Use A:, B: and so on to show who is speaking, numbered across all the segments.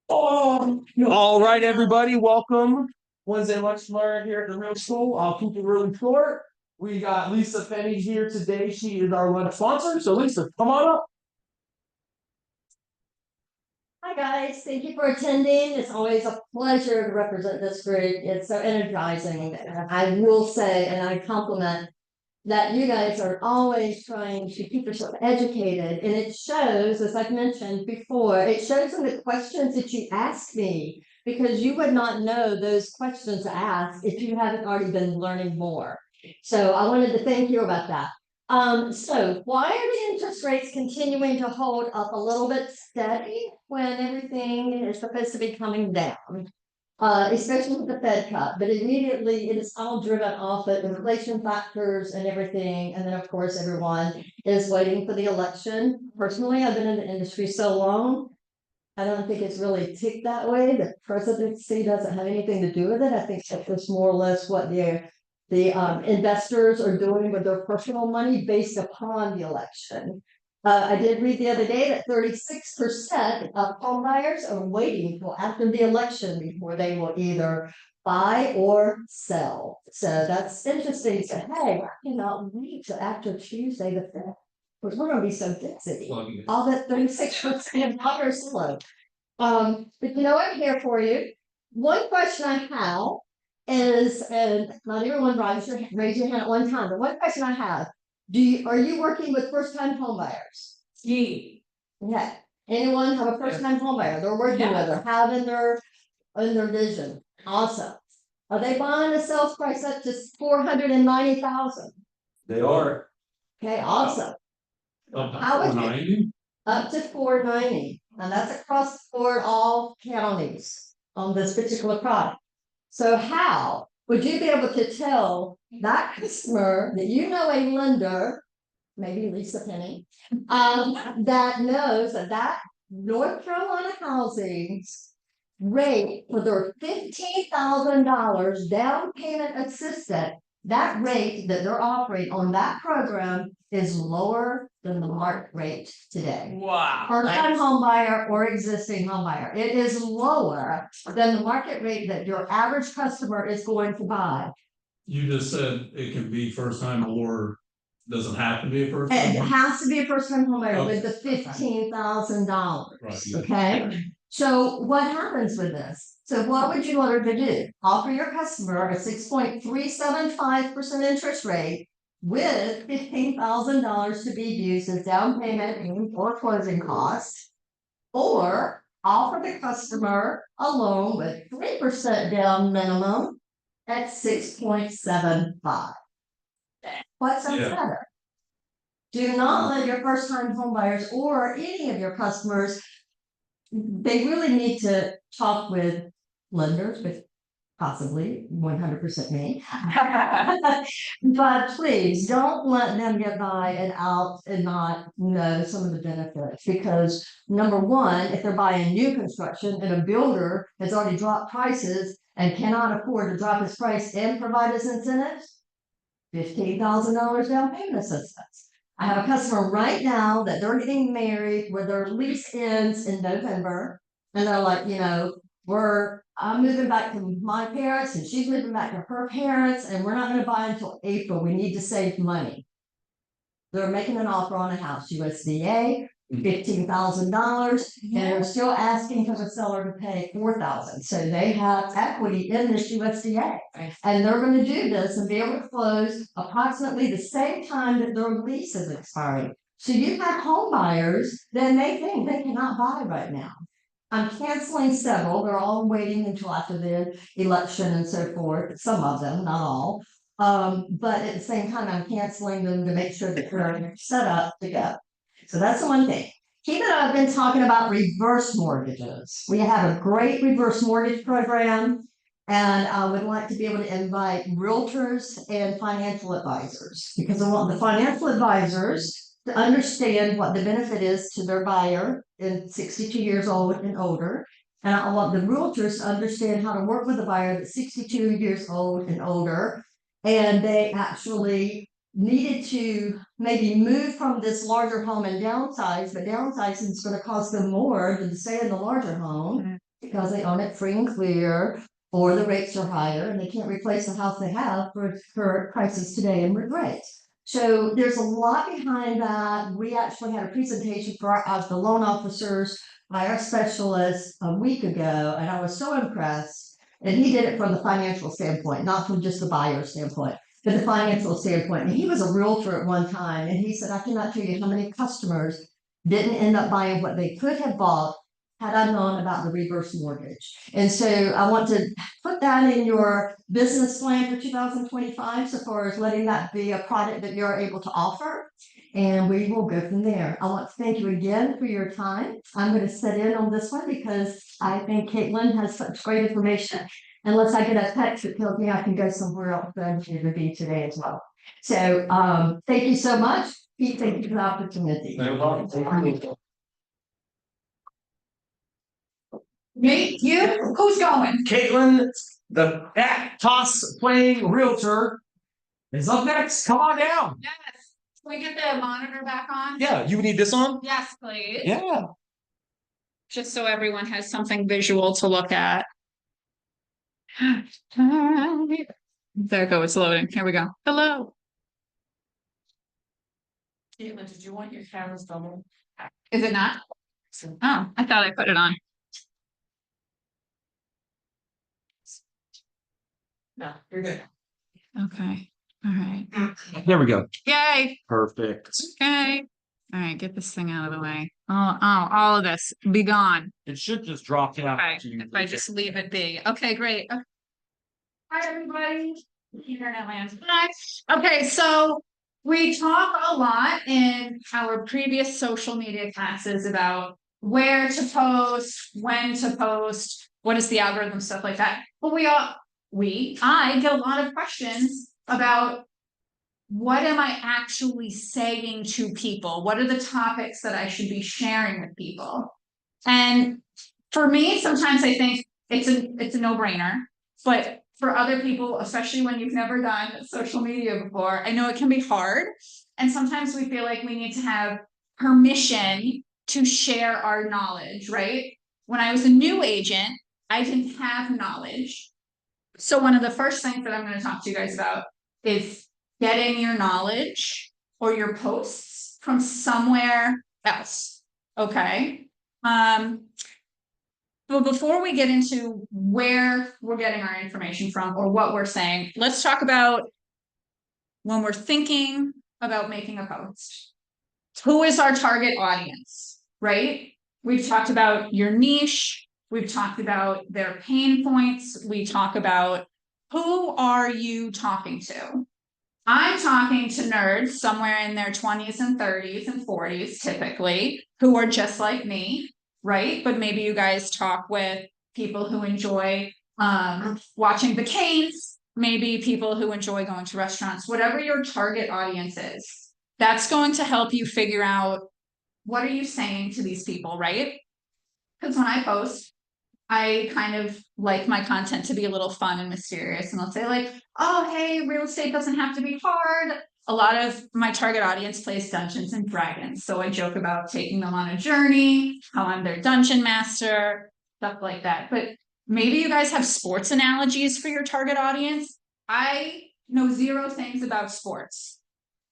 A: All right, everybody, welcome. Wednesday Lunch Learn here at the Real School. I'll keep it really short. We got Lisa Penny here today. She is our lunch sponsor. So, Lisa, come on up.
B: Hi guys, thank you for attending. It's always a pleasure to represent this group. It's so energizing. I will say, and I compliment that you guys are always trying to keep yourself educated. And it shows, as I've mentioned before, it shows in the questions that you ask me, because you would not know those questions asked if you haven't already been learning more. So I wanted to thank you about that. So why are the interest rates continuing to hold up a little bit steady when everything is supposed to be coming down? Especially with the Fed cut, but immediately it is all driven off of inflation factors and everything. And then, of course, everyone is waiting for the election. Personally, I've been in the industry so long, I don't think it's really ticked that way. The presidency doesn't have anything to do with it. I think that's more or less what the investors are doing with their personal money based upon the election. I did read the other day that 36% of home buyers are waiting until after the election before they will either buy or sell. So that's interesting. So, hey, I cannot wait till after Tuesday the 5th, because we're going to be so busy. All that 36% of buyers slow. But you know, I'm here for you. One question I have is, and not everyone raise your hand at one time, but one question I have. Are you working with first-time home buyers?
C: Yeah.
B: Okay. Anyone have a first-time home buyer they're working with or have in their vision? Awesome. Are they buying a sales price up to $490,000?
A: They are.
B: Okay, awesome. How would you, up to $490,000, and that's across the board, all counties on this particular product. So how would you be able to tell that customer that you know a lender, maybe Lisa Penny, that knows that North Carolina housing's rate for their $15,000 down payment assistant, that rate that they're offering on that program is lower than the market rate today.
C: Wow.
B: First-time home buyer or existing home buyer. It is lower than the market rate that your average customer is going to buy.
D: You just said it can be first time or doesn't have to be a first time.
B: It has to be a first-time home buyer with the $15,000.
D: Right.
B: Okay. So what happens with this? So what would you want her to do? Offer your customer a 6.375% interest rate with $15,000 to be used as down payment or closing costs, or offer the customer a loan with 3% down minimum at 6.75. What sounds better? Do not let your first-time home buyers or any of your customers, they really need to talk with lenders, but possibly 100% me. But please don't let them get by and out and not know some of the benefits, because number one, if they're buying new construction and a builder has already dropped prices and cannot afford to drop his price and provide his incentives, $15,000 down payment assistance. I have a customer right now that they're getting married where their lease ends in November, and they're like, you know, I'm moving back to my parents and she's moving back to her parents, and we're not going to buy until April. We need to save money. They're making an offer on a house, USDA, $15,000, and they're still asking for the seller to pay $4,000. So they have equity in this USDA, and they're going to do this and be able to close approximately the same time that their lease is expiring. So you have home buyers that may think they cannot buy right now. I'm canceling several. They're all waiting until after the election and so forth. Some of them, not all. But at the same time, I'm canceling them to make sure that they're set up to go. So that's the one thing. Keep it up. I've been talking about reverse mortgages. We have a great reverse mortgage program, and I would like to be able to invite realtors and financial advisors, because I want the financial advisors to understand what the benefit is to their buyer in 62 years old and older. And I want the realtors to understand how to work with a buyer that's 62 years old and older, and they actually needed to maybe move from this larger home and downsize, but downsizing is going to cost them more than to stay in the larger home because they own it free and clear, or the rates are higher and they can't replace the house they have for prices today and regrets. So there's a lot behind that. We actually had a presentation for the loan officers by our specialist a week ago, and I was so impressed. And he did it from the financial standpoint, not from just the buyer standpoint, but the financial standpoint. And he was a realtor at one time, and he said, I cannot tell you how many customers didn't end up buying what they could have bought had I known about the reverse mortgage. And so I want to put that in your business plan for 2025, so far as letting that be a product that you're able to offer. And we will go from there. I want to thank you again for your time. I'm going to sit in on this one because I think Caitlin has such great information. Unless I get a text that tells me I can go somewhere else that I'm going to be today as well. So thank you so much. Pete, thank you for the opportunity.
C: Me, you, who's going?
A: Caitlin, the Cosplaying Realtor, is up next. Come on down.
C: Yes. Can we get the monitor back on?
A: Yeah, you need this on?
C: Yes, please.
A: Yeah.
C: Just so everyone has something visual to look at. There it goes, it's loading. Here we go. Hello.
A: Caitlin, did you want your cameras double?
C: Is it not? Oh, I thought I put it on.
A: No, you're good.
C: Okay. All right.
A: There we go.
C: Yay.
A: Perfect.
C: Okay. All right, get this thing out of the way. All of this be gone.
A: It should just drop down.
C: Okay, if I just leave it be. Okay, great. Okay. Hi, everybody. Internet land. Hi. Okay, so we talk a lot in our previous social media classes about where to post, when to post, what is the algorithm, stuff like that. But I get a lot of questions about what am I actually saying to people? What are the topics that I should be sharing with people? And for me, sometimes I think it's a no-brainer, but for other people, especially when you've never done social media before, I know it can be hard. And sometimes we feel like we need to have permission to share our knowledge, right? When I was a new agent, I didn't have knowledge. So one of the first things that I'm going to talk to you guys about is getting your knowledge or your posts from somewhere else. Okay. But before we get into where we're getting our information from or what we're saying, let's talk about when we're thinking about making a post. Who is our target audience, right? We've talked about your niche. We've talked about their pain points. We talk about who are you talking to? I'm talking to nerds somewhere in their 20s and 30s and 40s, typically, who are just like me, right? But maybe you guys talk with people who enjoy watching the Canes, maybe people who enjoy going to restaurants, whatever your target audience is. That's going to help you figure out what are you saying to these people, right? Because when I post, I kind of like my content to be a little fun and mysterious. And I'll say like, oh, hey, real estate doesn't have to be hard. A lot of my target audience plays Dungeons and Dragons. So I joke about taking them on a journey, how I'm their dungeon master, stuff like that. But maybe you guys have sports analogies for your target audience. I know zero things about sports.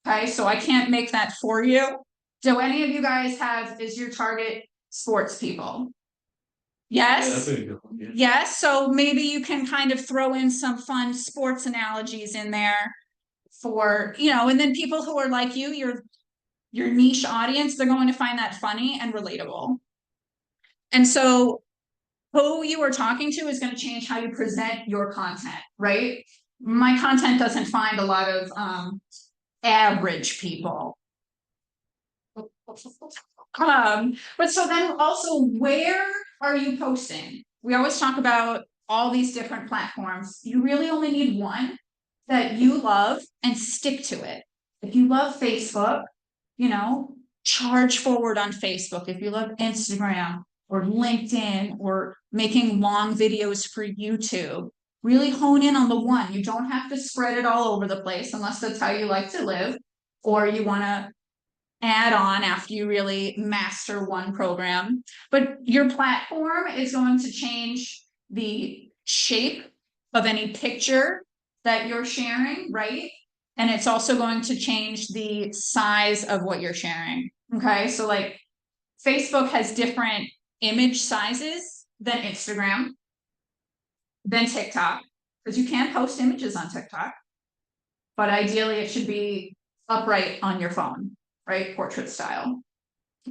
C: Okay, so I can't make that for you. Do any of you guys is your target sports people? Yes.
D: Yeah.
C: Yes. So maybe you can kind of throw in some fun sports analogies in there for, and then people who are like you, your niche audience, they're going to find that funny and relatable. And so who you are talking to is going to change how you present your content, right? My content doesn't find a lot of average people. But so then also, where are you posting? We always talk about all these different platforms. You really only need one that you love and stick to it. If you love Facebook, charge forward on Facebook. If you love Instagram or LinkedIn or making long videos for YouTube, Really hone in on the one. You don't have to spread it all over the place unless that's how you like to live, or you want to add on after you really master one program. But your platform is going to change the shape of any picture that you're sharing, right? And it's also going to change the size of what you're sharing. Okay, so like Facebook has different image sizes than Instagram, than TikTok, because you can post images on TikTok, but ideally it should be upright on your phone, right? Portrait style.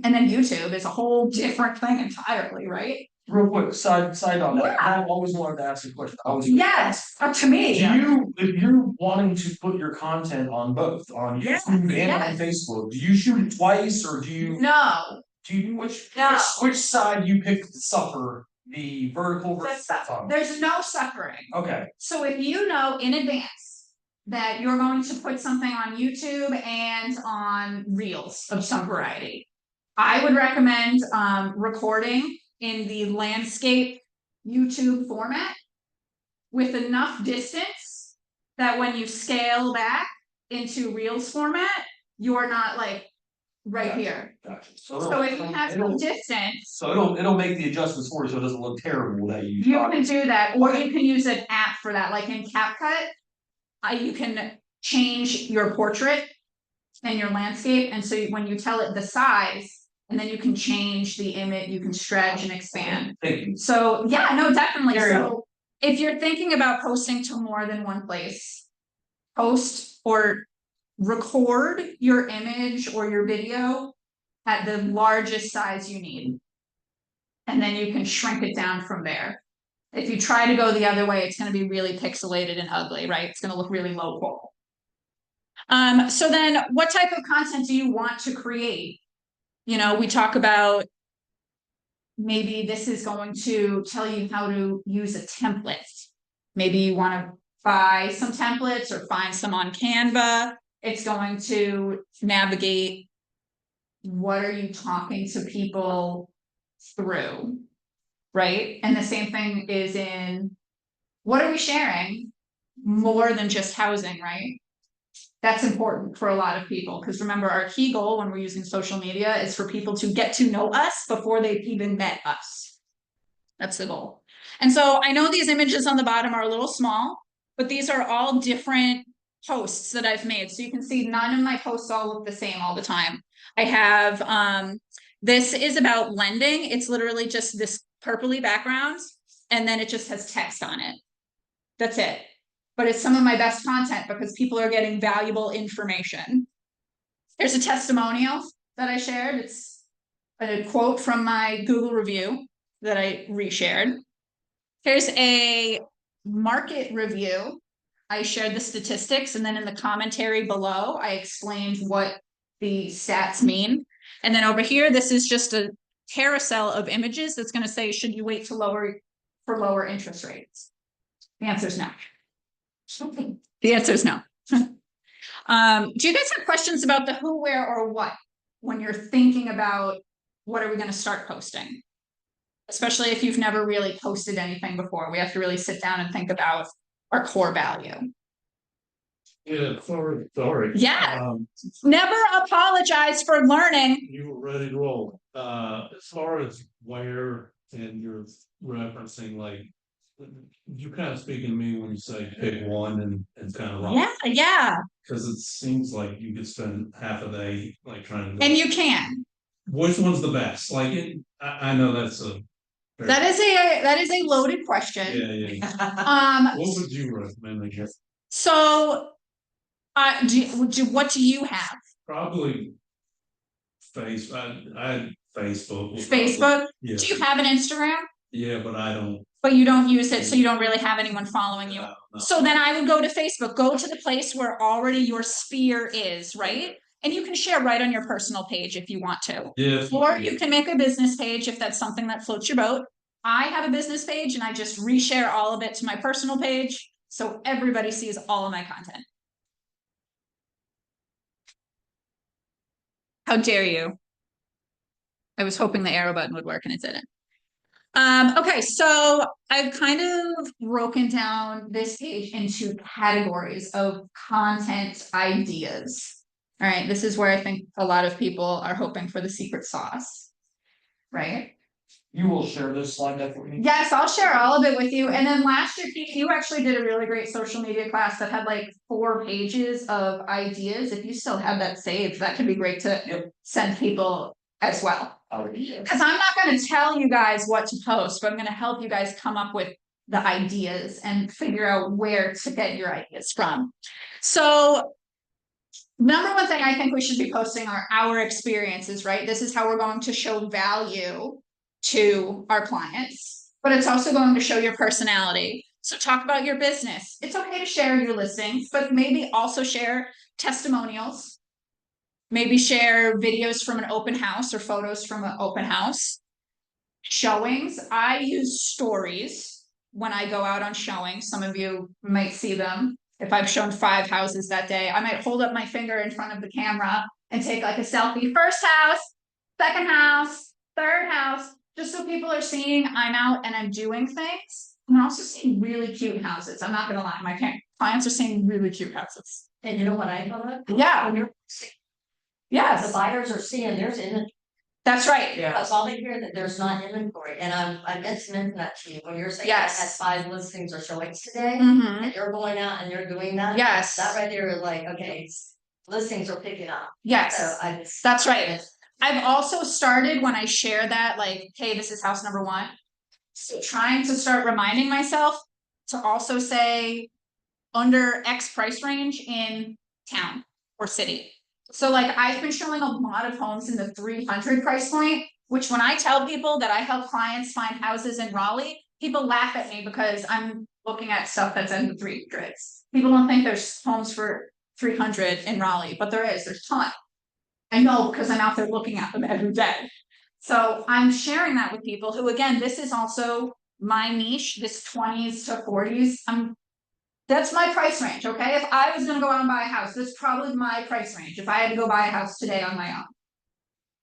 C: And then YouTube is a whole different thing entirely, right?
A: Real quick, side on that,
C: Yeah.
A: I've always wanted to ask a question.
C: Yes, up to me.
A: Do you, if you're wanting to put your content on both, on
C: Yes,
A: YouTube and
C: yes.
A: on Facebook, do you shoot it twice or
C: No,
A: which side you pick to suffer the vertical versus horizontal?
C: there's no suffering.
A: Okay,
C: So if you know in advance that you're going to put something on YouTube and on Reels of some variety, I would recommend recording in the landscape YouTube format with enough distance that when you scale back into Reels format, you're not like right
A: Gotcha.
C: here.
A: gotcha.
C: So if you have some distance,
A: So it'll make the adjustments for you so it doesn't look terrible that you.
C: you can do that, or you can use an app for that, like in CapCut. You can change your portrait and your landscape, and so when you tell it the size, and then you can change the image, you can stretch and expand.
A: Thank you.
C: So yeah, no, definitely.
A: There you
C: So if you're thinking about posting to more than one place, post or record your image or your video at the largest size you need. And then you can shrink it down from there. If you try to go the other way, it's going to be really pixelated and ugly, right? It's going to look really low qual. So then what type of content do you want to create? You know, we talk about maybe this is going to tell you how to use a template. Maybe you want to buy some templates or find some on Canva. It's going to navigate what are you talking to people through, right? And the same thing is in what are we sharing more than just housing, right? That's important for a lot of people because remember, our key goal when we're using social media is for people to get to know us before they've even met us. That's the goal. And so I know these images on the bottom are a little small, but these are all different posts that I've made. So you can see none of my posts all look the same all the time. I have, this is about lending. It's literally just this purpley background, and then it just has text on it. That's it. But it's some of my best content because people are getting valuable information. There's a testimonial that I shared. It's a quote from my Google review that I reshared. Here's a market review. I shared the statistics, and then in the commentary below, I explained what the stats mean. And then over here, this is just a carousel of images that's going to say, should you wait to for lower interest rates? The answer is no. The answer is no. Do you guys have questions about the who, where, or what when you're thinking about what are we going to start posting? Especially if you've never really posted anything before, we have to really sit down and think about our core value.
D: Yeah, sorry.
C: Yeah. Never apologize for learning.
D: You were ready to roll. As far as where and you're referencing, like, you kind of speaking to me when you say pick one and kind of rock.
C: Yeah.
D: Because it seems like you could spend half a day like trying to.
C: And you can.
D: Which one's the best? Like, I know that's a.
C: That is a loaded question.
D: Yeah. What would you recommend? I guess.
C: So, what do you have?
D: Probably I had Facebook.
C: Facebook.
D: Yeah.
C: Do you have an Instagram?
D: Yeah, but I don't.
C: But you don't use it, so you don't really have anyone following you.
D: No.
C: So then I would go to Facebook. Go to the place where already your sphere is, right? And you can share right on your personal page if you want to.
D: Yeah.
C: Or you can make a business page if that's something that floats your boat. I have a business page and I just reshare all of it to my personal page so everybody sees all of my content. How dare you? I was hoping the arrow button would work and it didn't. Okay, so I've kind of broken down this page into categories of content ideas. All right, this is where I think a lot of people are hoping for the secret sauce, right?
A: You will share this slide deck with me?
C: Yes, I'll share all of it with you. And then last year, Keith, you actually did a really great social media class that had like 4 pages of ideas. If you still have that saved, that could be great to send people as well. Because I'm not going to tell you guys what to post, but I'm going to help you guys come up with the ideas and figure out where to get your ideas from. So number one thing I think we should be posting are our experiences, right? This is how we're going to show value to our clients, but it's also going to show your personality. So talk about your business. It's okay to share your listings, but maybe also share testimonials. Maybe share videos from an open house or photos from an open house. Showings. I use stories when I go out on showings. Some of you might see them. If I've shown 5 houses that day, I might hold up my finger in front of the camera and take like a selfie. First house, second house, third house, just so people are seeing I'm out and I'm doing things. I'm also seeing really cute houses. I'm not going to lie. My clients are seeing really cute houses.
B: And you know what I thought?
C: Yeah.
B: When you're,
C: Yes.
B: the buyers are seeing there's inventory.
C: That's right.
A: Yeah.
B: That's all they hear, that there's not inventory. And I meant to mention that to you when you're saying
C: Yes.
B: I had 5 listings or showings today.
C: Mhm.
B: And you're going out and you're doing that.
C: Yes.
B: That right there is like, okay, listings are picking up.
C: Yes.
B: So
C: That's right. I've also started when I share that, like, hey, this is house number 1. So trying to start reminding myself to also say under X price range in town or city. So like I've been showing a lot of homes in the 300 price point, which when I tell people that I help clients find houses in Raleigh, people laugh at me because I'm looking at stuff that's in the 300s. People don't think there's homes for 300 in Raleigh, but there's a ton. I know because I'm out there looking at them every day. So I'm sharing that with people who, again, this is also my niche, this 20s to 40s. That's my price range, okay? If I was going to go out and buy a house, that's probably my price range. If I had to go buy a house today on my own.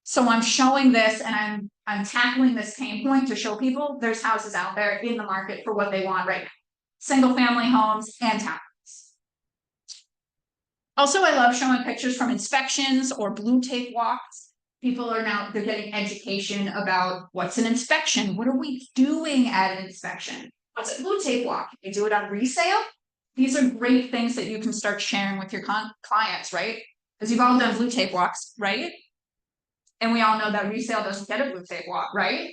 C: So I'm showing this and I'm tackling this pain point to show people there's houses out there in the market for what they want right now. Single family homes and townhomes. Also, I love showing pictures from inspections or blue tape walks. People are now, they're getting education about what's an inspection. What are we doing at an inspection? What's a blue tape walk? You do it on resale? These are great things that you can start sharing with your clients, right? Because you've all done blue tape walks, right? And we all know that resale doesn't get a blue tape walk, right?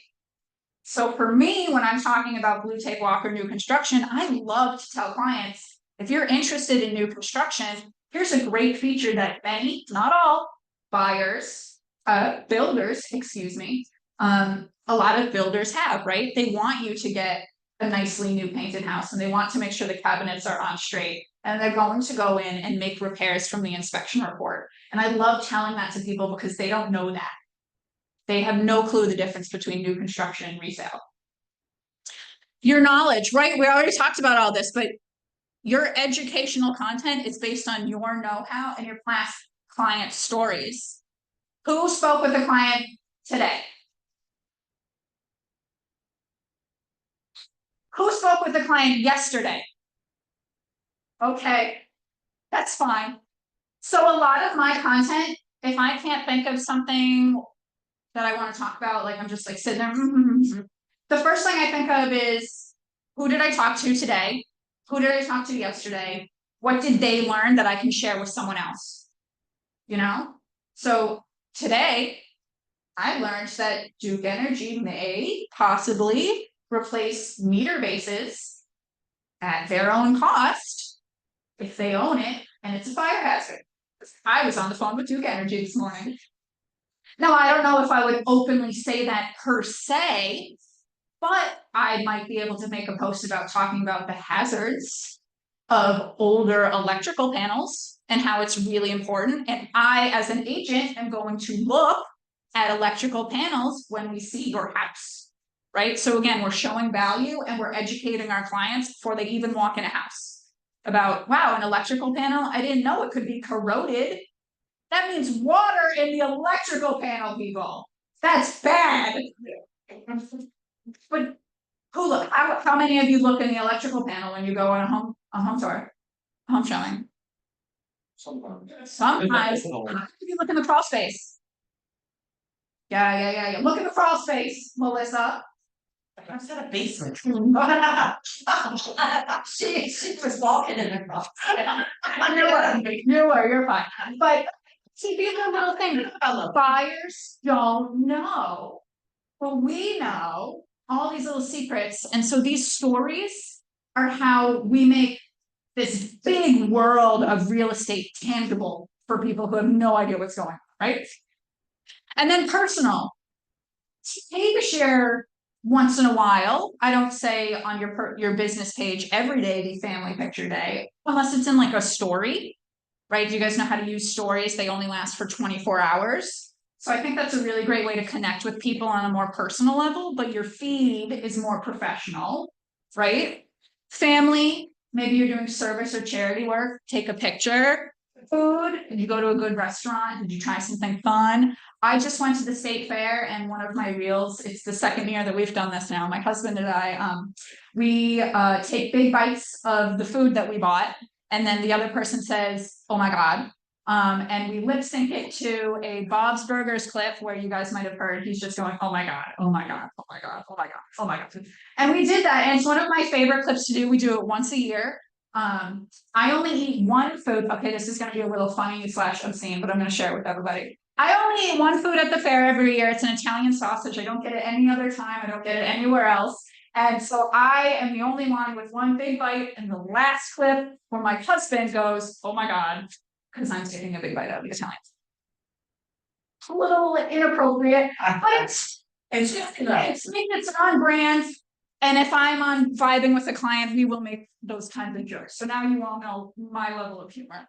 C: So for me, when I'm talking about blue tape walk or new construction, I love to tell clients, if you're interested in new construction, here's a great feature that many, not all, builders, excuse me, a lot of builders have, right? They want you to get a nicely new painted house and they want to make sure the cabinets are on straight and they're going to go in and make repairs from the inspection report. And I love telling that to people because they don't know that. They have no clue the difference between new construction and resale. Your knowledge, right? We already talked about all this, but your educational content is based on your know-how and your past client stories. Who spoke with the client today? Who spoke with the client yesterday? Okay, that's fine. So a lot of my content, if I can't think of something that I want to talk about, like I'm just like sitting there, the first thing I think of is, who did I talk to today? Who did I talk to yesterday? What did they learn that I can share with someone else? You know? So today, I learned that Duke Energy may possibly replace meter bases at their own cost if they own it and it's a fire hazard. I was on the phone with Duke Energy this morning. Now, I don't know if I would openly say that per se, but I might be able to make a post about talking about the hazards of older electrical panels and how it's really important. And I, as an agent, am going to look at electrical panels when we see your house, right? So again, we're showing value and we're educating our clients before they even walk in a house about, wow, an electrical panel, I didn't know it could be corroded. That means water in the electrical panel, people. That's bad. But who look, how many of you look in the electrical panel when you go on a home tour, home showing? Sometimes, you look in the crawl space. Yeah. Look in the crawl space, Melissa.
B: I was in a basement. She was walking in the cross.
C: You're fine. But see, these are little things. Buyers don't know. But we know all these little secrets. And so these stories are how we make this big world of real estate tangible for people who have no idea what's going on, right? And then personal. Take a share once in a while. I don't say on your business page every day the family picture day, unless it's in like a story, right? Do you guys know how to use stories? They only last for 24 hours. So I think that's a really great way to connect with people on a more personal level, but your feed is more professional, right? Family, maybe you're doing service or charity work, take a picture. Food, did you go to a good restaurant? Did you try something fun? I just went to the state fair, and one of my reels, it's the second year that we've done this now. My husband and I, we take big bites of the food that we bought, and then the other person says, oh my God. And we lip sync it to a Bob's Burgers clip where you guys might have heard he's just going, oh my God, oh my God, oh my God, oh my God, oh my God. And we did that, and it's one of my favorite clips to do. We do it once a year. I only eat one food. Okay, this is going to be a little funny / obscene, but I'm going to share it with everybody. I only eat one food at the fair every year. It's an Italian sausage. I don't get it any other time. I don't get it anywhere else. And so I am the only one with one big bite in the last clip where my husband goes, oh my God, because I'm taking a big bite out of the Italian. A little inappropriate, but it's on brand. And if I'm on vibing with a client, we will make those kinds of jokes. So now you all know my level of humor.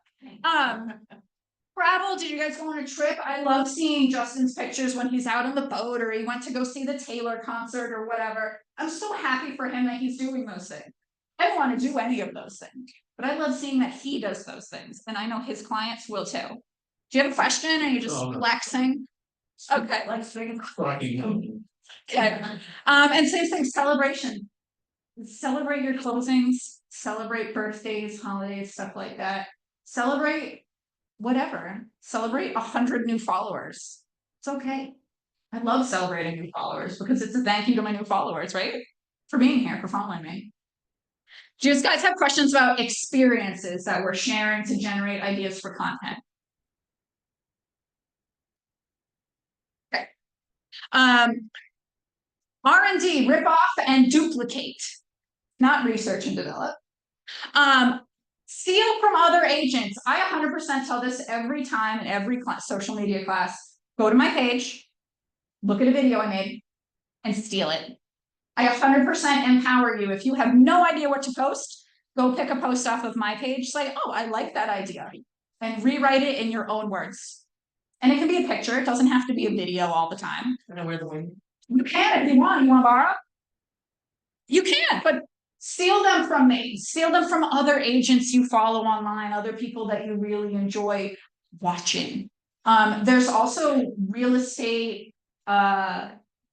C: Travel, did you guys go on a trip? I love seeing Justin's pictures when he's out on the boat or he went to go see the Taylor concert or whatever. I'm so happy for him that he's doing those things. I don't want to do any of those things, but I love seeing that he does those things. And I know his clients will too. Do you have a question or are you just flexing? Okay. Okay. And same thing, celebration. Celebrate your closings, celebrate birthdays, holidays, stuff like that. Celebrate whatever. Celebrate 100 new followers. It's okay. I love celebrating new followers because it's a thank you to my new followers, right? For being here, for following me. Do you guys have questions about experiences that we're sharing to generate ideas for content? Okay. R&D, rip off and duplicate, not research and develop. Steal from other agents. I 100% tell this every time in every class, social media class. Go to my page, look at a video I made, and steal it. I 100% empower you. If you have no idea what to post, go pick a post off of my page. Say, oh, I like that idea, and rewrite it in your own words. And it can be a picture. It doesn't have to be a video all the time.
B: I know where the wing.
C: You can if you want. You want to borrow? You can, but steal them from me. Steal them from other agents you follow online, other people that you really enjoy watching. There's also real estate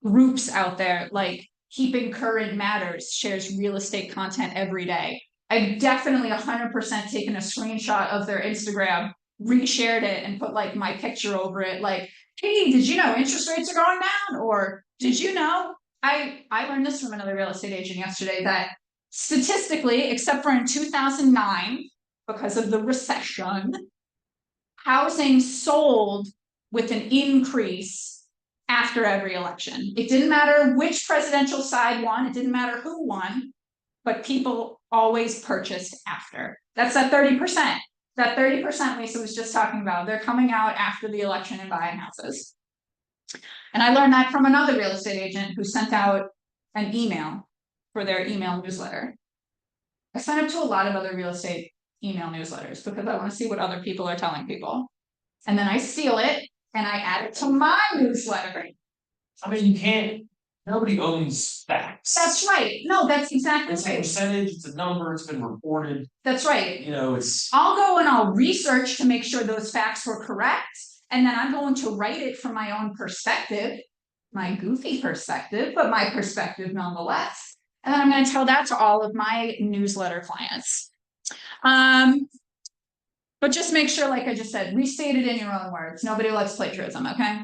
C: groups out there, like Keeping Current Matters shares real estate content every day. I've definitely 100% taken a screenshot of their Instagram, reshared it, and put like my picture over it, like, hey, did you know interest rates are going down? Or did you know? I learned this from another real estate agent yesterday that statistically, except for in 2009, because of the recession, housing sold with an increase after every election. It didn't matter which presidential side won. It didn't matter who won, but people always purchased after. That's that 30%. That 30% Lisa was just talking about. They're coming out after the election and buying houses. And I learned that from another real estate agent who sent out an email for their email newsletter. I sign up to a lot of other real estate email newsletters because I want to see what other people are telling people. And then I steal it and I add it to my newsletter.
A: I mean, you can't, nobody owns facts.
C: That's right. No, that's exactly
A: It's a
C: right.
A: percentage, it's a number, it's been reported.
C: That's right.
A: You know, it's.
C: I'll go and I'll research to make sure those facts were correct. And then I'm going to write it from my own perspective, my goofy perspective, but my perspective nonetheless. And then I'm going to tell that to all of my newsletter clients. But just make sure, like I just said, restate it in your own words. Nobody likes plagiarism, okay?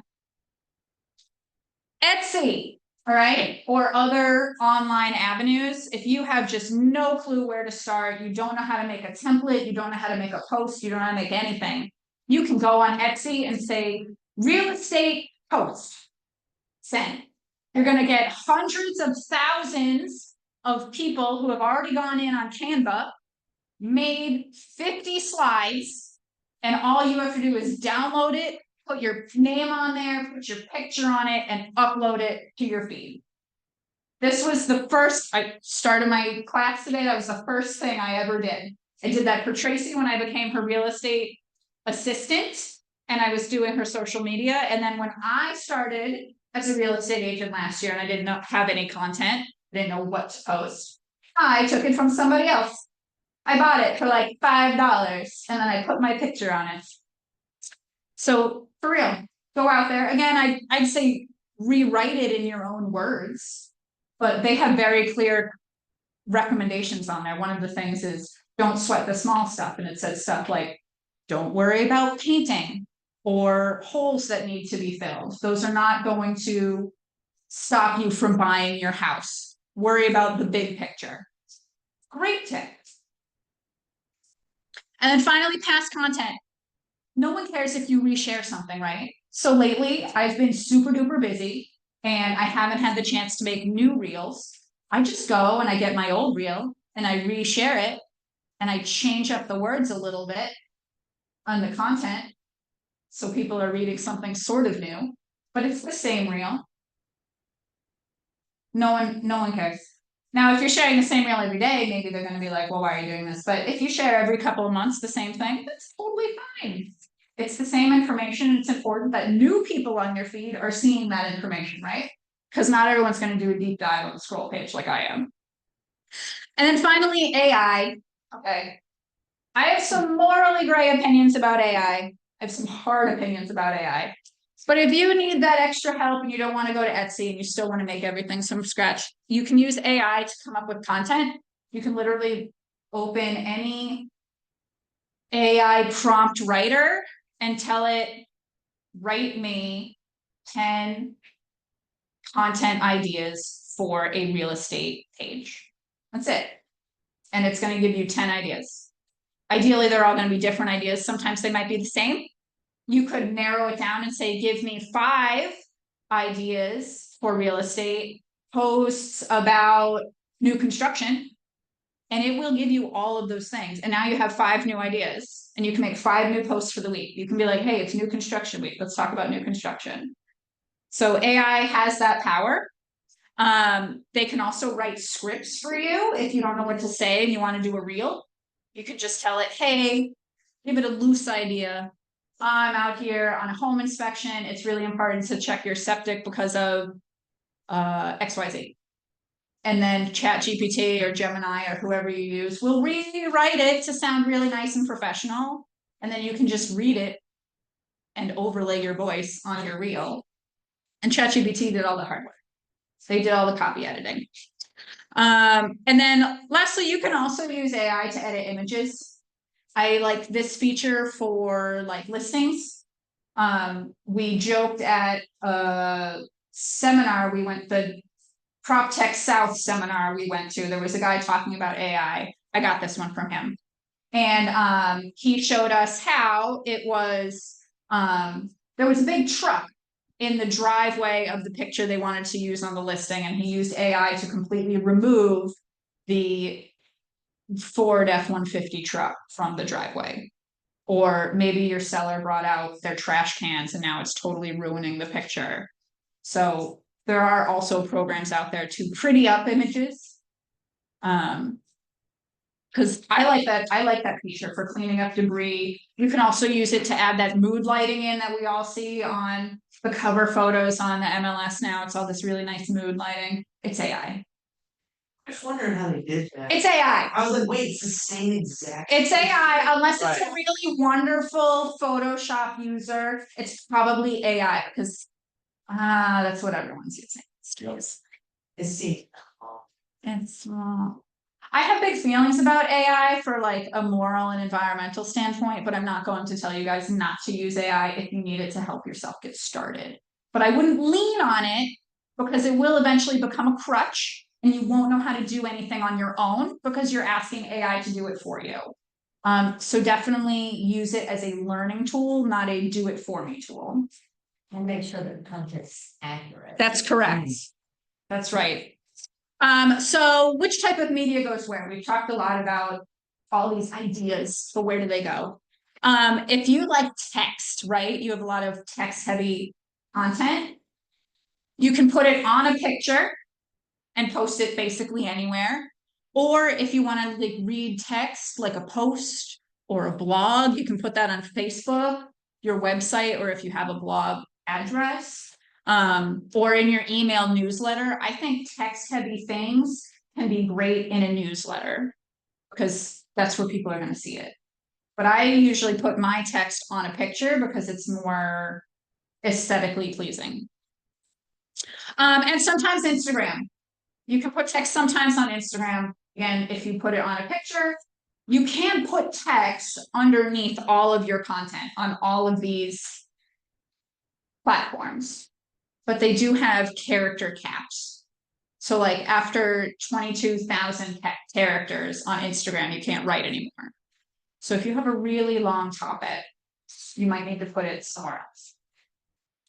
C: Etsy, all right, or other online avenues. If you have just no clue where to start, you don't know how to make a template, you don't know how to make a post, you don't know how to make anything, you can go on Etsy and say real estate post, send. You're going to get hundreds of thousands of people who have already gone in on Canva, made 50 slides, and all you have to do is download it, put your name on there, put your picture on it, and upload it to your feed. This was the first, I started my class today, that was the first thing I ever did. I did that for Tracy when I became her real estate assistant, and I was doing her social media. And then when I started as a real estate agent last year, and I did not have any content, I didn't know what to post, I took it from somebody else. I bought it for like $5, and then I put my picture on it. So for real, go out there. Again, I'd say rewrite it in your own words, but they have very clear recommendations on there. One of the things is don't sweat the small stuff. And it says stuff like, don't worry about painting or holes that need to be filled. Those are not going to stop you from buying your house. Worry about the big picture. Great tip. And then finally, past content. No one cares if you reshare something, right? So lately, I've been super duper busy and I haven't had the chance to make new reels. I just go and I get my old reel and I reshare it and I change up the words a little bit on the content. So people are reading something sort of new, but it's the same reel. No one cares. Now, if you're sharing the same reel every day, maybe they're going to be like, well, why are you doing this? But if you share every couple of months the same thing, that's totally fine. It's the same information. It's important that new people on your feed are seeing that information, right? Because not everyone's going to do a deep dive on the scroll page like I am. And then finally, AI. Okay. I have some morally gray opinions about AI. I have some hard opinions about AI. But if you need that extra help and you don't want to go to Etsy and you still want to make everything from scratch, you can use AI to come up with content. You can literally open any AI prompt writer and tell it, write me 10 content ideas for a real estate page. That's it. And it's going to give you 10 ideas. Ideally, they're all going to be different ideas. Sometimes they might be the same. You could narrow it down and say, give me 5 ideas for real estate posts about new construction. And it will give you all of those things. And now you have 5 new ideas and you can make 5 new posts for the week. You can be like, hey, it's new construction week. Let's talk about new construction. So AI has that power. They can also write scripts for you. If you don't know what to say and you want to do a reel, you can just tell it, hey, give it a loose idea. I'm out here on a home inspection. It's really important to check your septic because of XYZ. And then ChatGPT or Gemini or whoever you use will rewrite it to sound really nice and professional. And then you can just read it and overlay your voice on your reel. And ChatGPT did all the hard work. They did all the copy editing. And then lastly, you can also use AI to edit images. I like this feature for like listings. We joked at a seminar we went, the Prop Tech South seminar we went to, there was a guy talking about AI. I got this one from him. And he showed us how it was, there was a big truck in the driveway of the picture they wanted to use on the listing. And he used AI to completely remove the Ford F-150 truck from the driveway. Or maybe your seller brought out their trash cans and now it's totally ruining the picture. So there are also programs out there to pretty up images. Because I like that feature for cleaning up debris. You can also use it to add that mood lighting in that we all see on the cover photos on the MLS now. It's all this really nice mood lighting. It's AI.
A: I was wondering how they did that.
C: It's AI.
A: I was like, wait, it's the same exact.
C: It's AI, unless it's a really wonderful Photoshop user. It's probably AI because That's what everyone's using. Skills.
B: See.
C: It's I have big feelings about AI for like a moral and environmental standpoint, but I'm not going to tell you guys not to use AI if you need it to help yourself get started. But I wouldn't lean on it because it will eventually become a crutch and you won't know how to do anything on your own because you're asking AI to do it for you. So definitely use it as a learning tool, not a do it for me tool.
B: And make sure that the content's accurate.
C: That's correct. That's right. So which type of media goes where? We've talked a lot about all these ideas, but where do they go? If you like text, right? You have a lot of text heavy content. You can put it on a picture and post it basically anywhere. Or if you want to like read text like a post or a blog, you can put that on Facebook, your website, or if you have a blog address. Or in your email newsletter. I think text heavy things can be great in a newsletter because that's where people are going to see it. But I usually put my text on a picture because it's more aesthetically pleasing. And sometimes Instagram. You can put text sometimes on Instagram. Again, if you put it on a picture, you can put text underneath all of your content on all of these platforms. But they do have character caps. So like after 22,000 characters on Instagram, you can't write anymore. So if you have a really long topic, you might need to put it somewhere else.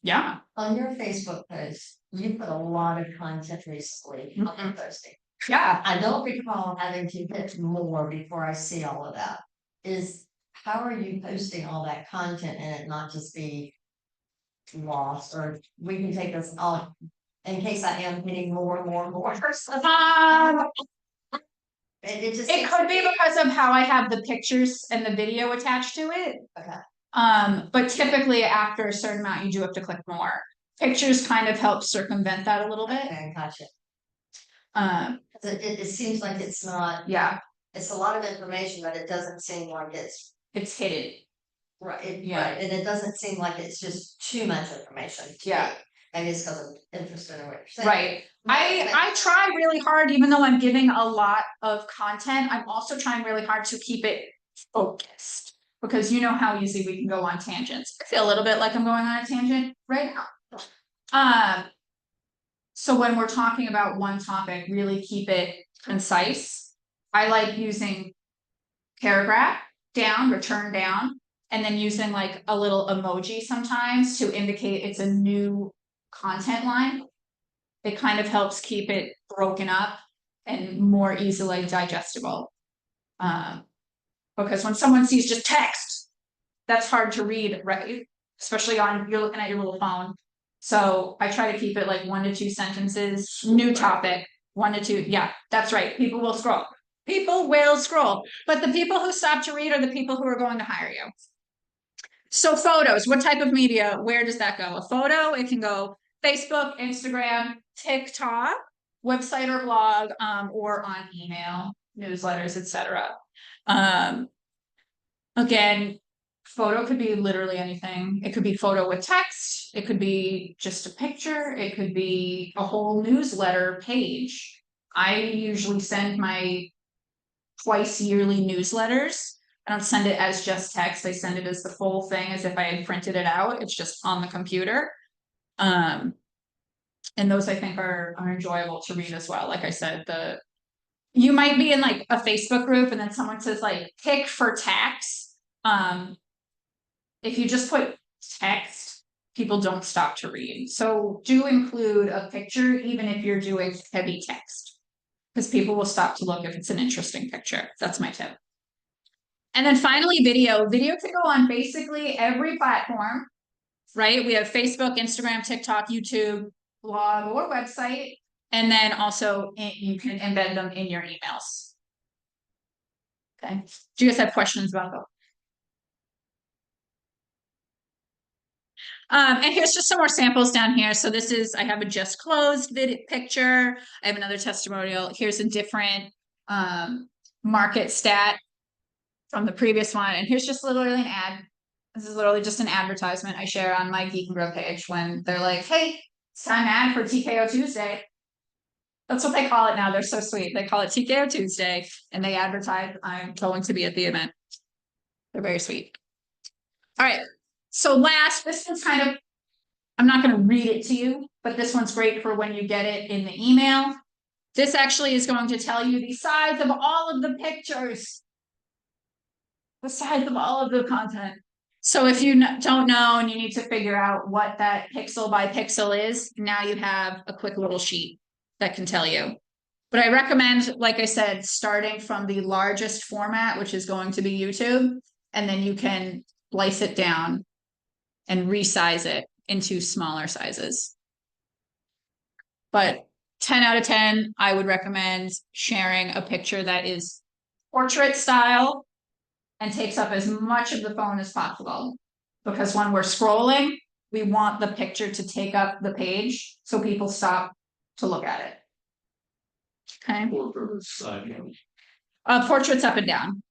C: Yeah.
B: On your Facebook post, you put a lot of content recently on your posting.
C: Yeah.
B: I don't recall having to hit more before I see all of that. How are you posting all that content and it not just be lost? Or we can take this off in case I am hitting more. It
C: could be because of how I have the pictures and the video attached to it.
B: Okay.
C: But typically after a certain amount, you do have to click more. Pictures kind of help circumvent that a little bit.
B: Okay, gotcha.
C: It
B: seems like it's not.
C: Yeah.
B: It's a lot of information, but it doesn't seem like
C: it's hidden.
B: Right.
C: Yeah.
B: Right. And it doesn't seem like it's just too much information.
C: Yeah.
B: Maybe it's because I'm interested in what you're saying.
C: Right. I try really hard, even though I'm giving a lot of content, I'm also trying really hard to keep it focused. Because you know how easy we can go on tangents. I feel a little bit like I'm going on a tangent right now. So when we're talking about one topic, really keep it concise. I like using paragraph down, return down, and then using like a little emoji sometimes to indicate it's a new content line. It kind of helps keep it broken up and more easily digestible. Because when someone sees just text, that's hard to read, right? Especially you're looking at your little phone. So I try to keep it like 1 to 2 sentences, new topic, 1 to 2. Yeah, that's right. People will scroll. People will scroll. But the people who stop to read are the people who are going to hire you. So photos, what type of media? Where does that go? A photo, it can go Facebook, Instagram, TikTok, website or blog, or on email, newsletters, etc. Again, photo could be literally anything. It could be photo with text. It could be just a picture. It could be a whole newsletter page. I usually send my twice yearly newsletters. I don't send it as just text. I send it as the full thing, as if I had printed it out. It's just on the computer. And those I think are enjoyable to read as well. Like I said, you might be in like a Facebook group and then someone says like pick for tax. If you just put text, people don't stop to read. So do include a picture, even if you're doing heavy text, because people will stop to look if it's an interesting picture. That's my tip. And then finally, video. Video can go on basically every platform, right? We have Facebook, Instagram, TikTok, YouTube, blog, or website. And then also you can embed them in your emails. Okay. Do you guys have questions about those? And here's just some more samples down here. So this is, I have a just closed picture. I have another testimonial. Here's a different market stat from the previous one. And here's just literally an ad. This is literally just an advertisement I share on my Geek and Grow page when they're like, hey, It's time ad for TKO Tuesday. That's what they call it now. They're so sweet. They call it TKO Tuesday and they advertise I'm going to be at the event. They're very sweet. All right. So last, this one's kind of, I'm not going to read it to you, but this one's great for when you get it in the email. This actually is going to tell you the size of all of the pictures. The size of all of the content. So if you don't know and you need to figure out what that pixel by pixel is, now you have a quick little sheet that can tell you. But I recommend, like I said, starting from the largest format, which is going to be YouTube, and then you can slice it down and resize it into smaller sizes. But 10 out of 10, I would recommend sharing a picture that is portrait style and takes up as much of the phone as possible. Because when we're scrolling, we want the picture to take up the page so people stop to look at it. Okay. Portraits up and down.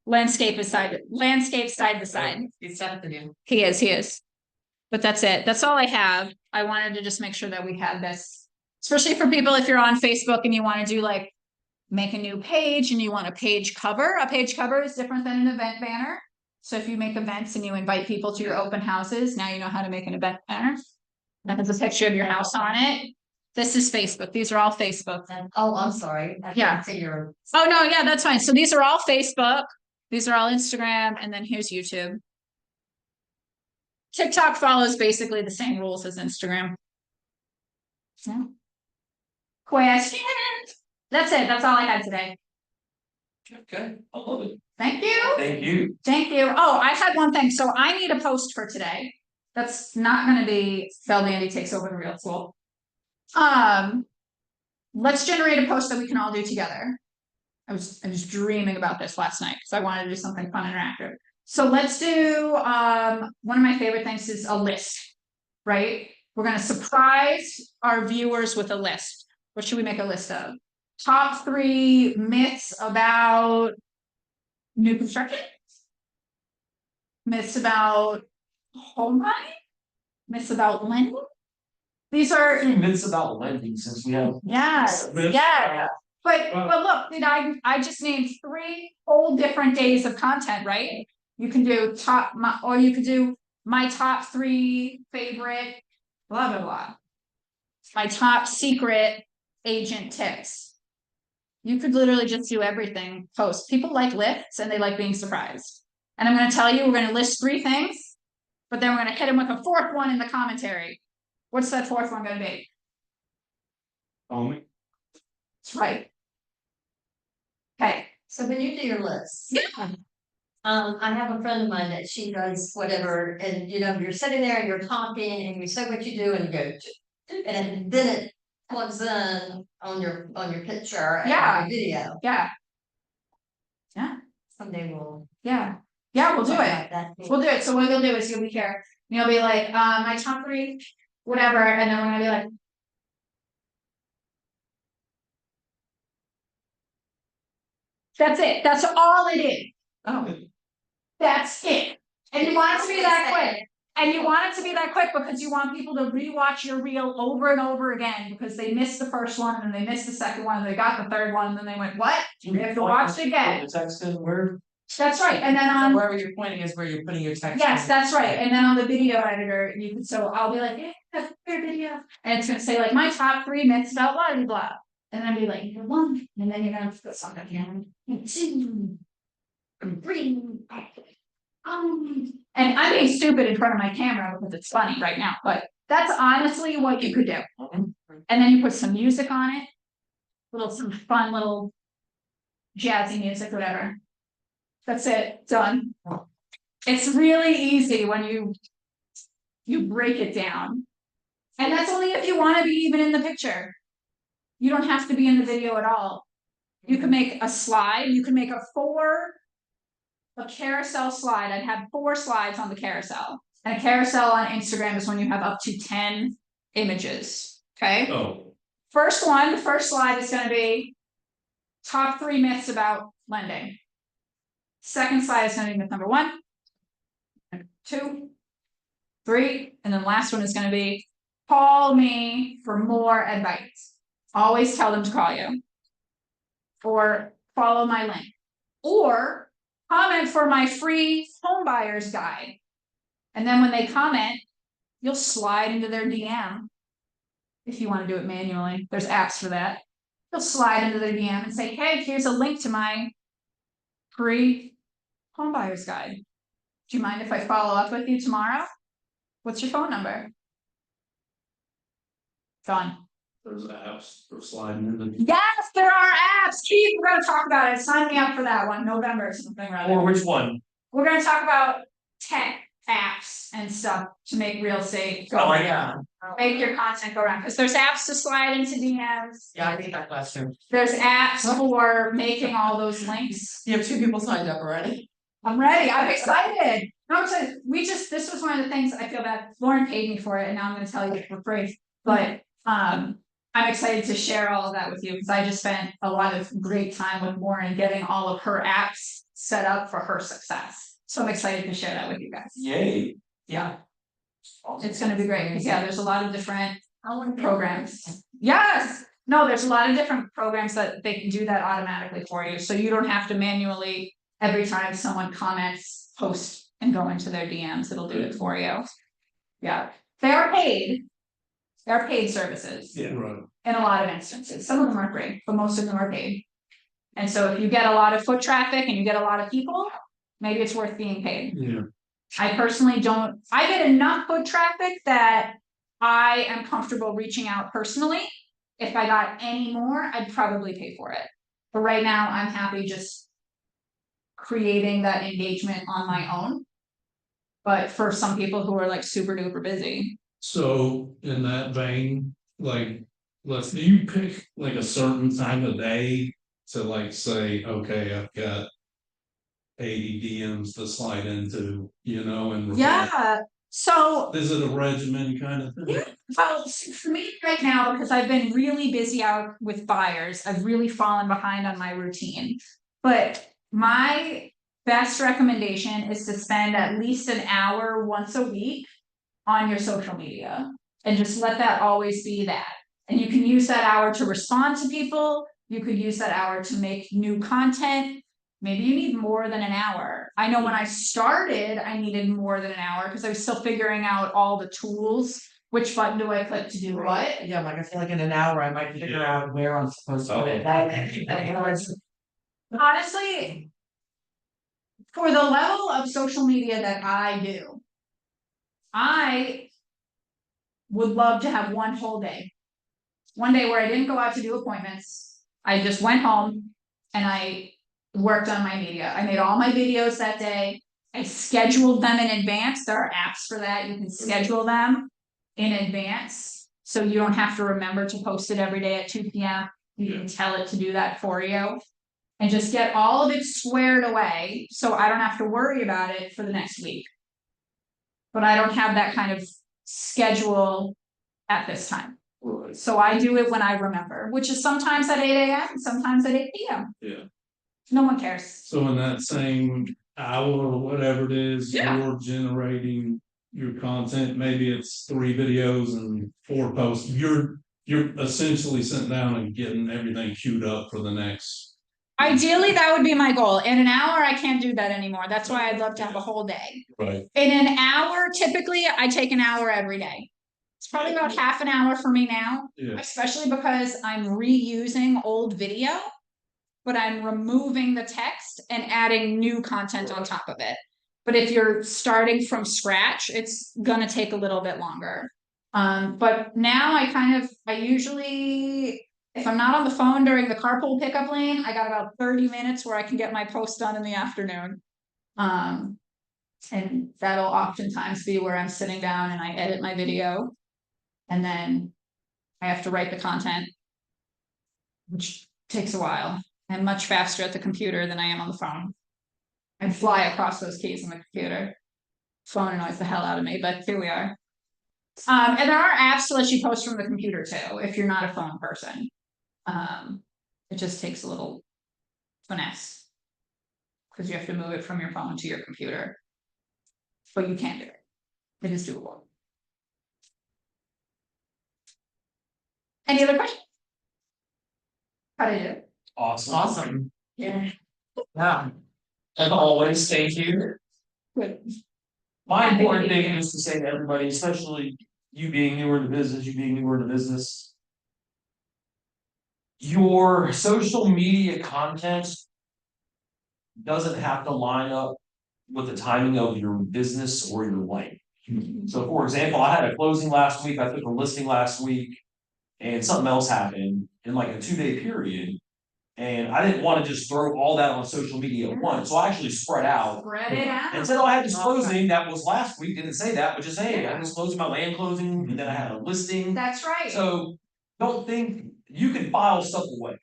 C: Landscape is side to side.
B: It's afternoon.
C: He is. But that's it. That's all I have. I wanted to just make sure that we had this, especially for people if you're on Facebook and you want to do like make a new page and you want a page cover. A page cover is different than an event banner. So if you make events and you invite people to your open houses, now you know how to make an event banner. That has a picture of your house on it. This is Facebook. These are all Facebook.
B: Oh, I'm sorry. I
C: Yeah.
B: can't see your.
C: Oh, no, yeah, that's fine. So these are all Facebook. These are all Instagram. And then here's YouTube. TikTok follows basically the same rules as Instagram. Yeah. Questions? That's it. That's all I had today.
A: Okay, I love it.
C: Thank you.
A: Thank you.
C: Thank you. Oh, I had one thing. So I need a post for today. That's not going to be Bell Dandy takes over the real school. Let's generate a post that we can all do together. I was dreaming about this last night because I wanted to do something fun and interactive. So let's do one of my favorite things is a list, right? We're going to surprise our viewers with a list. What should we make a list of? Top 3 myths about new construction, myths about home buying, myths about lending. These are
A: Myths about lending since we have.
C: yes,
A: Myths,
C: yeah. But look, did I just named 3 whole different days of content, right? You can do or you could do my top 3 favorite blah blah blah. My top secret agent tips. You could literally just do everything post. People like lists and they like being surprised. And I'm going to tell you, we're going to list 3 things, but then we're going to hit them with a 4th one in the commentary. What's that 4th one going to be?
A: Homie.
C: That's right. Okay.
B: So when you do your list,
C: Yeah.
B: I have a friend of mine that she does whatever, and you're sitting there and you're talking and you say what you do and you go, and then it plugs in on your picture and
C: Yeah.
B: your video.
C: Yeah.
B: Someday we'll.
C: Yeah, we'll do it. We'll do it. So what you'll do is you'll be here. You'll be like, my top 3, whatever, and then we're gonna be like. That's it. That's all it is.
B: Oh.
C: That's it. And you want it to be that quick. And you want it to be that quick because you want people to rewatch your reel over and over again because they missed the first one and then they missed the second one and they got the 3rd one and then they went, what? You have to watch it again.
A: The text in where?
C: That's right. And then on
E: Wherever you're pointing is where you're putting your text.
C: yes,
E: in.
C: that's right. And then on the video editor, you can so I'll be like, yeah, that's your video. And it's gonna say like my top 3 myths about blah blah blah. And then I'll be like, you're 1, and then you're gonna put something again. 2, 3. And I'm being stupid in front of my camera because it's funny right now, but that's honestly what you could do. And then you put some music on it, some fun little jazzy music, whatever. That's it, done. It's really easy when you break it down. And that's only if you want to be even in the picture. You don't have to be in the video at all. You can make a slide, you can make a carousel slide. I'd have 4 slides on the carousel. And a carousel on Instagram is when you have up to 10 images. Okay.
D: Oh,
C: The first slide is going to be top 3 myths about lending. Second slide is going to be myth number 1, 2, 3, and then last one is going to be call me for more advice. Always tell them to call you. Or follow my link. Or comment for my free home buyers guide. And then when they comment, you'll slide into their DM. If you want to do it manually, there's apps for that. You'll slide into their DM and say, hey, here's a link to my free home buyers guide. Do you mind if I follow up with you tomorrow? What's your phone number? Done.
D: There's apps for sliding in the.
C: Yes, there are apps. Keith, we're gonna talk about it. Sign me up for that one. November or something rather.
A: Or which one?
C: We're gonna talk about tech apps and stuff to make real estate go
A: Oh,
C: around.
A: yeah.
C: Make your content go around. Because there's apps to slide into DMs.
E: Yeah, I think that question.
C: There's apps for making all those links.
E: You have 2 people signed up already.
C: I'm ready. I'm excited. No, I'm excited. This was one of the things I feel bad. Lauren paid me for it, and now I'm gonna tell you for free. But I'm excited to share all of that with you because I just spent a lot of great time with Lauren getting all of her apps set up for her success. So I'm excited to share that with you guys.
A: Yay.
E: Yeah.
C: It's gonna be great. Yeah, there's a lot of different programs. Yes. No, there's a lot of different programs that they can do that automatically for you. So you don't have to manually, every time someone comments, post and go into their DMs, it'll do it for you. Yeah, they are paid. They're paid services.
D: Yeah, right.
C: In a lot of instances. Some of them are free, but most of them are paid. And so if you get a lot of foot traffic and you get a lot of people, maybe it's worth being paid.
D: Yeah.
C: I personally don't, I get enough foot traffic that I am comfortable reaching out personally. If I got any more, I'd probably pay for it. But right now I'm happy just creating that engagement on my own. But for some people who are like super duper busy.
D: So in that vein, like, do you pick like a certain time of day to like say, okay, I've got 80 DMs to slide into, and reply?
C: Yeah. So
D: Is it a regimen kind of thing?
C: yeah, well, for me right now, because I've been really busy out with buyers, I've really fallen behind on my routine. But my best recommendation is to spend at least an hour once a week on your social media and just let that always be that. And you can use that hour to respond to people. You could use that hour to make new content. Maybe you need more than an hour. I know when I started, I needed more than an hour because I was still figuring out all the tools. Which button do I click to do what?
E: Yeah, like I feel like in an hour I might figure out where I'm supposed to put it.
C: Honestly, for the level of social media that I do, I would love to have one whole day. One day where I didn't go out to do appointments. I just went home and I worked on my media. I made all my videos that day. I scheduled them in advance. There are apps for that. You can schedule them in advance. So you don't have to remember to post it every day at 2 p.m. You can tell it to do that for you. And just get all of it squared away so I don't have to worry about it for the next week. But I don't have that kind of schedule at this time.
D: Right.
C: So I do it when I remember, which is sometimes at 8 a.m. and sometimes at 8 p.m.
D: Yeah.
C: No one cares.
D: So in that same hour or whatever it is,
C: Yeah.
D: you're generating your content. Maybe it's 3 videos and 4 posts. You're essentially sitting down and getting everything queued up for the next.
C: Ideally, that would be my goal. In an hour, I can't do that anymore. That's why I'd love to have a whole day.
D: Right.
C: In an hour, typically, I take an hour every day. It's probably about half an hour for me now,
D: Yeah.
C: especially because I'm reusing old video, but I'm removing the text and adding new content on top of it. But if you're starting from scratch, it's gonna take a little bit longer. But now I usually, if I'm not on the phone during the carpool pickup lane, I got about 30 minutes where I can get my post done in the afternoon. And that'll oftentimes be where I'm sitting down and I edit my video. And then I have to write the content, which takes a while. I'm much faster at the computer than I am on the phone. I fly across those keys on the computer. Phone annoys the hell out of me, but here we are. And there are apps to let you post from the computer too, if you're not a phone person. It just takes a little finesse because you have to move it from your phone to your computer. But you can do it. It is doable. Any other questions? How do you do?
E: Awesome.
B: Yeah.
E: Yeah. As always, thank you.
C: Good.
E: My
C: Happy to
E: important
C: be
E: thing
C: here.
E: is to say to everybody, especially you being newer in the business, you being newer in the business. Your social media content doesn't have to line up with the timing of your business or your life. So for example, I had a closing last week, I took a listing last week, and something else happened in like a 2-day period. And I didn't want to just throw all that on social media at once, so I actually spread out.
C: Spread it out.
E: And said, oh, I had this closing, that was last week, didn't say that, but just, hey, I had this closing, my land closing, and then I had a listing.
C: That's right.
E: So don't think, you can file stuff away.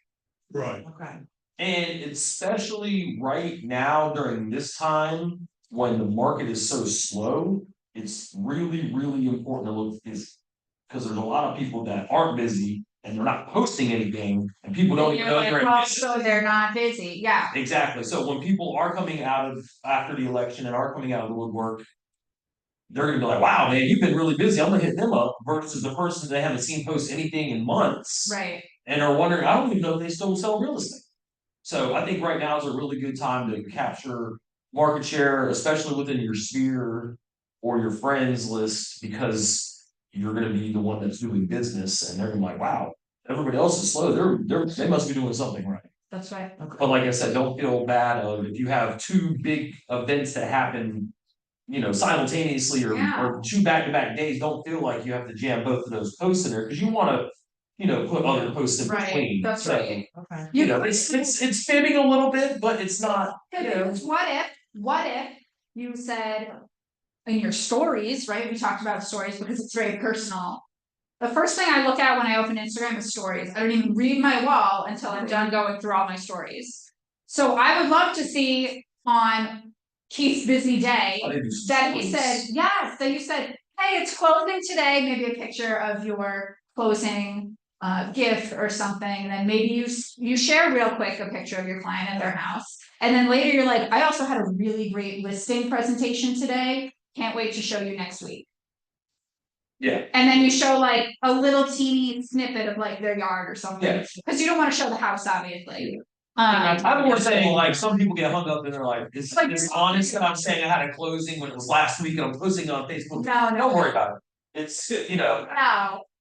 D: Right.
E: Okay. And especially right now during this time, when the market is so slow, it's really, really important to look busy. Because there's a lot of people that aren't busy and they're not posting anything, and people don't even know you're in
C: Well,
E: business.
C: so they're not busy, yeah.
E: Exactly, so when people are coming out of, after the election and are coming out of the woodwork. They're gonna be like, wow, man, you've been really busy, I'm gonna hit them up, versus the person they haven't seen post anything in months.
C: Right.
E: And are wondering, I don't even know if they still sell real estate. So I think right now is a really good time to capture market share, especially within your sphere or your friends list, because you're gonna be the one that's doing business and they're gonna be like, wow, everybody else is slow, they must be doing something right.
C: That's right.
E: But like I said, don't feel bad of if you have 2 big events that happen, simultaneously
C: Yeah.
E: or 2 back-to-back days, don't feel like you have to jam both of those posts in there, because you wanna, put other posts in
C: Right,
E: between.
C: that's
E: So,
C: right.
E: Okay. It's fibbing a little bit, but it's not,
C: Because what if you said in your stories, right? We talked about stories because it's very personal. The first thing I look at when I open Instagram is stories. I don't even read my wall until I'm done going through all my stories. So I would love to see on Keith's busy day that he said, yes, that you said, hey, it's closing today, maybe a picture of your closing gift or something, and then maybe you share real quick a picture of your client at their house, and then later you're like, I also had a really great listing presentation today, can't wait to show you next week.
E: Yeah.
C: And then you show like a little teeny snippet of like their yard or something,
E: Yeah.
C: because you don't want to show the house, obviously.
E: I'm more saying, like, some people get hung up and they're like, it's honest that I'm saying I had a closing when it was last week and I'm posting on Facebook.
C: No,
E: Don't worry about it. It's,
C: no.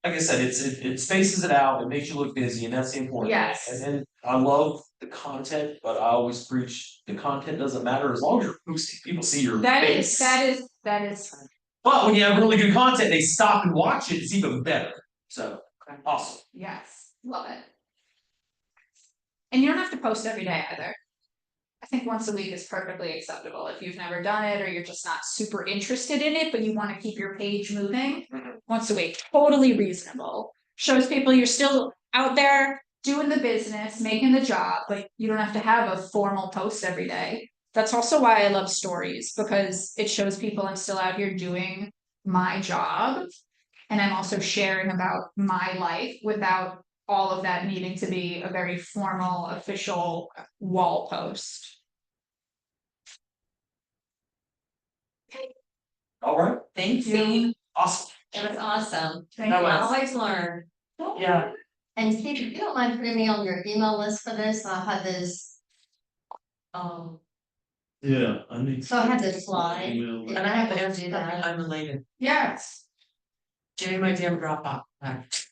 E: like I said, it spaces it out, it makes you look busy, and that's the important thing.
C: Yes.
E: And then I love the content, but I always preach the content doesn't matter as long as you're posting, people see your face.
C: That is.
E: But when you have really good content, they stop and watch it, it's even better. So, awesome.
C: Yes, love it. And you don't have to post every day either. I think once a week is perfectly acceptable if you've never done it or you're just not super interested in it, but you want to keep your page moving. Once a week, totally reasonable. Shows people you're still out there doing the business, making the job, but you don't have to have a formal post every day. That's also why I love stories, because it shows people I'm still out here doing my job. And I'm also sharing about my life without all of that needing to be a very formal, official wall post.
E: All right,
B: Thank you.
E: awesome.
B: It was awesome.
C: Thank
B: I
C: you.
B: always learn.
E: Yeah.
B: And Steve, if you don't mind putting me on your email list for this, I'll have this.
D: Yeah, I need.
B: So I had this slide.
D: Email.
B: And I have to do that.
E: Unrelated.
C: Yes.
E: Jimmy might be able to drop off.